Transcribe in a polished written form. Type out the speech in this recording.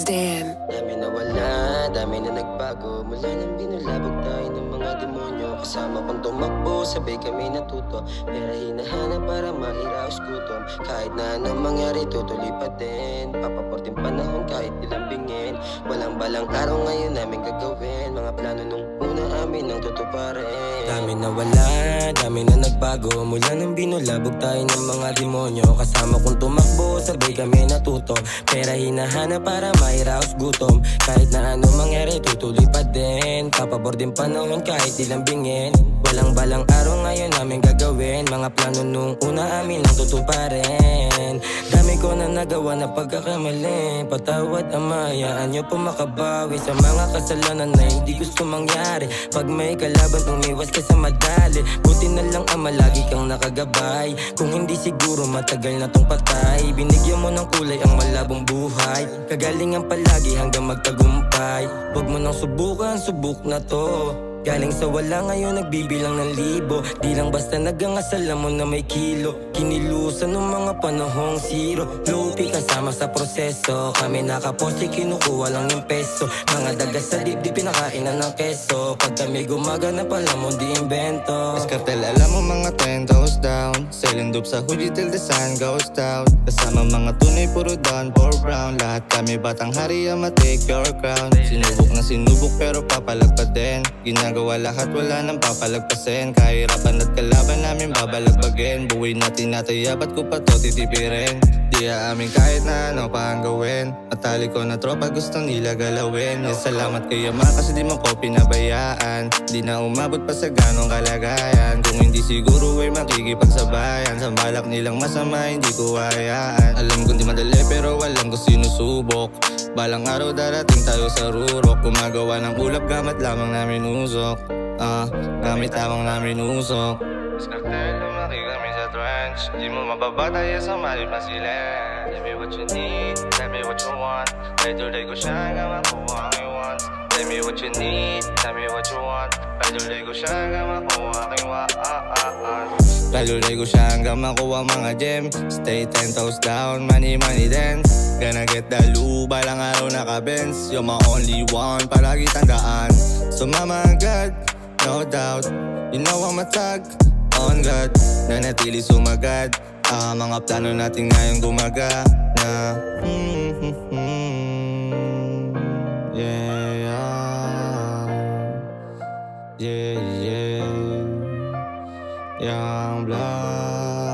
Dan. Dami na wala, dami na nagbago. Mula nang binulabog tayo ng mga demonyo. Kasama kong tumakbo, sabay kami natuto. Pera hinahanap para mairaos gutom. Kahit na anong mangyari, tutuloy pa din. Papaporting panahon kahit dilambingin. Walang balang araw ngayon namin gagawin. Mga plano nung una amin ang tutuparin. Dami na wala, dami na nagbago. Mula nang binulabog tayo ng mga demonyo. Kasama kong tumakbo, sabay kami natuto. Pera hinahanap para mairaos gutom. Kahit na anong mangyari, tutuloy pa din. Papabor din panahon kahit dilambingin. Walang balang araw ngayon namin gagawin. Mga plano nung una amin ang tutuparin. Dami ko na nagawa na pagkakamali. Patawad ama, hayaan nyo po makabawi sa mga kasalanan na hindi gusto mangyari. Pag may kalaban, umiwas ka sa madali. Buti na lang ama, lagi kang nakagabay. Kung hindi siguro matagal na tong patay. Binigyan mo ng kulay ang malabong buhay. Kagalingan palagi hanggang magtagumpay. Huwag mo nang subukan, subok na to. Galing sa wala ngayon nagbibilang ng libo. Di lang basta nagangasal mo na may kilo. Kinilusan ng mga panahong zero. Lupi kasama sa proseso. Kami nakaposte, kinukuha lang yung peso. Mga daga sa dibdib, pinakainan ng keso. Pag kami gumagana pala mo di invento. Escartel, alam mo mga 10 toes down. Selling dope sa hoodie till the sun goes down. Kasama mga tunay, puro down, puro brown. Lahat kami batang hari, ama take your crown. Sinubok na sinubok pero papalag pa din. Ginagawa lahat, wala nang papalagpasin. Kahirapan at kalaban namin babalagbagin. Buhay natin nataya, ba't ko pa to titipirin? Di aamin kahit na ano pa ang gawin. Matalik ko na tropa, gusto nila galawin. Yes, salamat kay ama kasi di mo ko pinabayaan. Di na umabot pa sa ganong kalagayan. Kung hindi siguro ay makikipagsabayan. Sa balak nilang masama, hindi ko hayaan. Alam kong di madali pero walang ko sinusubok. Balang araw darating tayo sa rurok. Gumagawa ng ulap, gamit lamang namin usok. Gamit lamang namin usok. Escartel, lumaki kami sa trench. Di mo mababataya sa malip na silent. Tell me what you need, tell me what you want. Tuloy ko siya hanggang makuha ang you want. Tell me what you need, tell me what you want. Tuloy ko siya hanggang makuha ang you want. Tuloy ko siya hanggang makuha mga gem. Stay 10 toes down, money money dance. Gonna get the loot, balang araw naka-Benz. You're my only one, palagi tandaan. Sumama agad, no doubt. You know I'm a tag, on God. Nanatili sumagad. Mga plano natin ngayon gumagana. Yeah, yeah. Young blood.